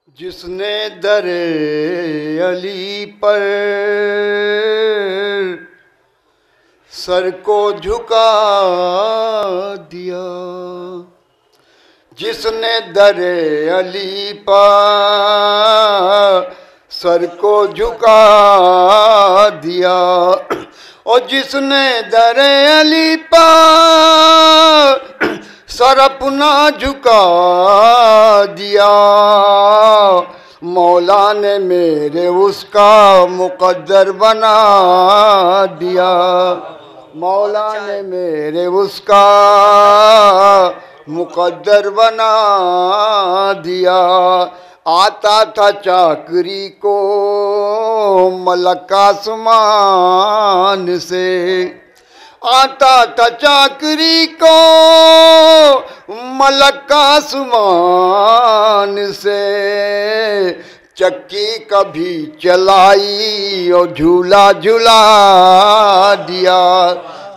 جس نے در علی پر سر کو جھکا دیا، جس نے در علی پر سر کو جھکا دیا، اور جس نے در علی پر سر اپنا جھکا دیا، مولا نے میرے اس کا مقدر بنا دیا، مولا نے میرے اس کا مقدر بنا دیا۔ آتا تھا چاکری کو ملک آسمان سے، آتا تھا چاکری کو ملک آسمان سے، چکی کبھی چلائی اور جھولا جھلا دیا،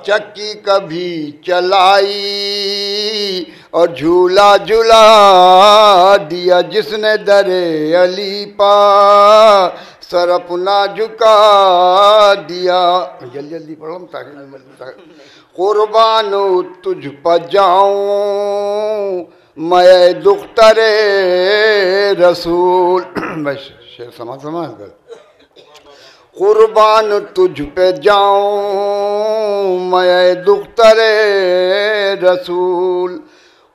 چکی کبھی چلائی اور جھولا جھلا دیا، جس نے در علی پا سر اپنا جھکا دیا۔ جلدی جلدی پڑھو تاکہ قربان تجھ پر جاؤں میں دختر رسول، میں شعر سما کر، قربان تجھ پہ جاؤں میں دختر رسول،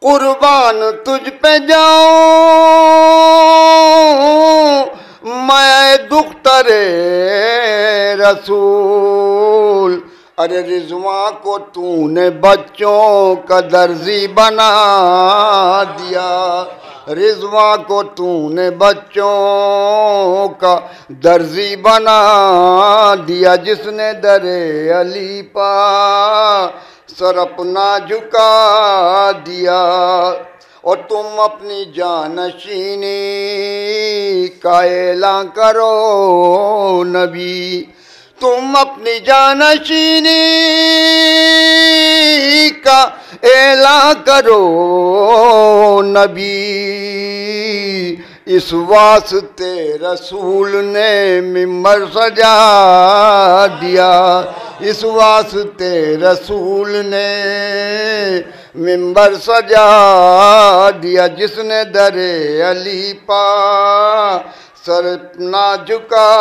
قربان تجھ پہ جاؤں میں دختر رسول، ارے رضوان کو تو نے بچوں کا درزی بنا دیا، رضوان کو تو نے بچوں کا درزی بنا دیا، جس نے در علی پا سر اپنا جھکا دیا، اور تم اپنی جانشینی کا اعلان کرو نبی، تم اپنی جانشینی کا اعلان کرو نبی، اس واسطے رسول نے ممبر سجا دیا، اس واسطے رسول نے ممبر سجا دیا، جس نے در علی پا سر اپنا جھکا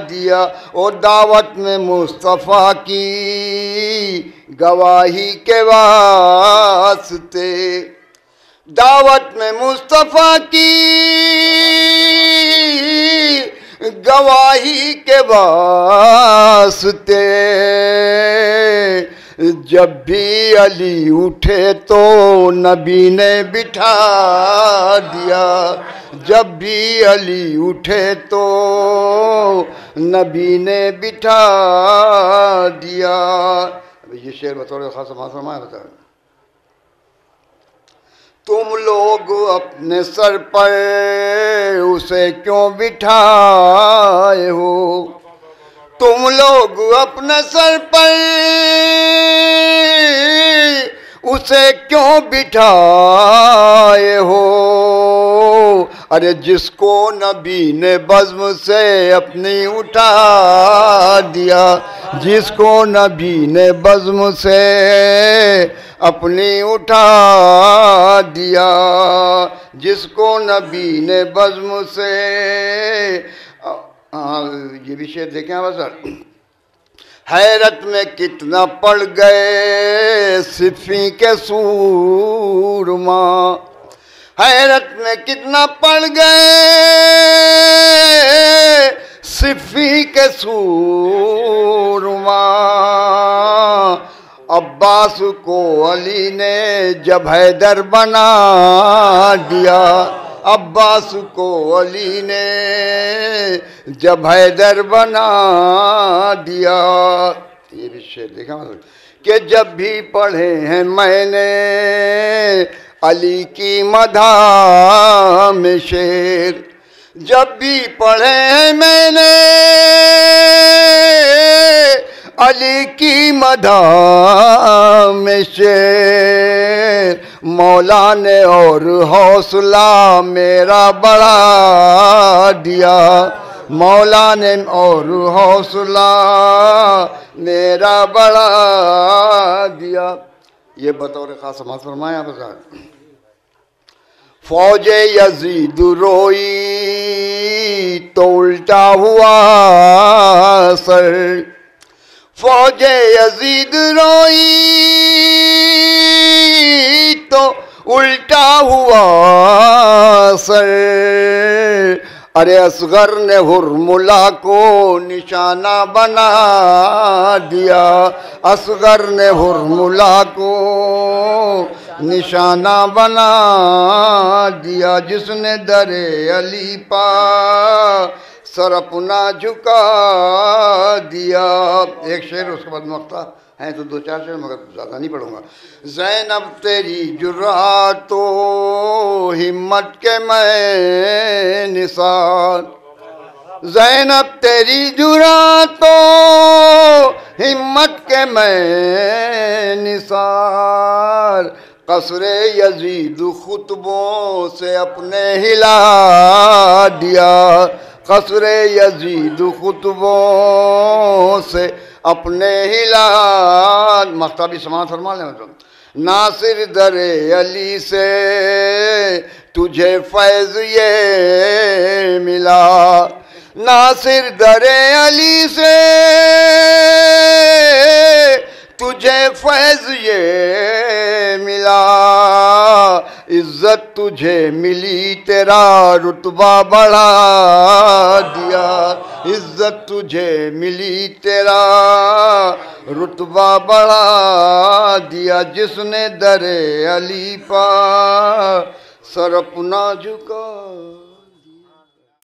دیا، اور دعوت میں مصطفیٰ کی گواہی کے واسطے، دعوت میں مصطفیٰ کی گواہی کے واسطے، جب بھی علی اٹھے تو نبی نے بٹھا دیا، جب بھی علی اٹھے تو نبی نے بٹھا دیا۔ یہ شعر بطور خاص فرمایا بتا، تم لوگ اپنے سر پر اسے کیوں بٹھائے ہو، تم لوگ اپنے سر پر اسے کیوں بٹھائے ہو، ارے جس کو نبی نے بزم سے اپنی اٹھا دیا، جس کو نبی نے بزم سے اپنی اٹھا دیا، جس کو نبی نے بزم سے، یہ بھی شعر دیکھیں بس، حیرت میں کتنا پڑ گئے صفی کے سورما، حیرت میں کتنا پڑ گئے صفی کے سورما، عباس کو علی نے جب حیدر بنا دیا، عباس کو علی نے جب حیدر بنا دیا۔ یہ بھی شعر دیکھا کہ جب بھی پڑھے ہیں میں نے علی کی مدح میں شعر، جب بھی پڑھے ہیں میں نے علی کی مدح میں شعر، مولا نے اور حوصلہ میرا بڑھا دیا، مولا نے اور حوصلہ میرا بڑھا دیا۔ یہ بطور خاص سماعت فرمائیں آپ حضرات۔ فوج یزید روئی تو الٹا ہوا سر، فوج یزید روئی تو الٹا ہوا سر، ارے اصغر نے حرملہ کو نشانہ بنا دیا، اصغر نے حرملہ کو نشانہ بنا دیا، جس نے در علی پا سر اپنا جھکا دیا۔ ایک شعر اس کے بعد مقطع ہیں تو دو چار شعر، مگر زیادہ نہیں پڑھوں گا۔ زینب تیری جرات و ہمت کے میں نثار، زینب تیری جرات و ہمت کے میں نثار، قصر یزید خطبوں سے اپنے ہلا دیا، قصر یزید خطبوں سے اپنے ہلا۔ مقطع بھی سماعت فرما لیں مطلب۔ ناصر در علی سے تجھے فیض یہ ملا، ناصر در علی سے تجھے فیض یہ ملا، عزت تجھے ملی تیرا رتبہ بڑھا دیا، عزت تجھے ملی تیرا رتبہ بڑھا دیا، جس نے در علی پا سر اپنا جھکا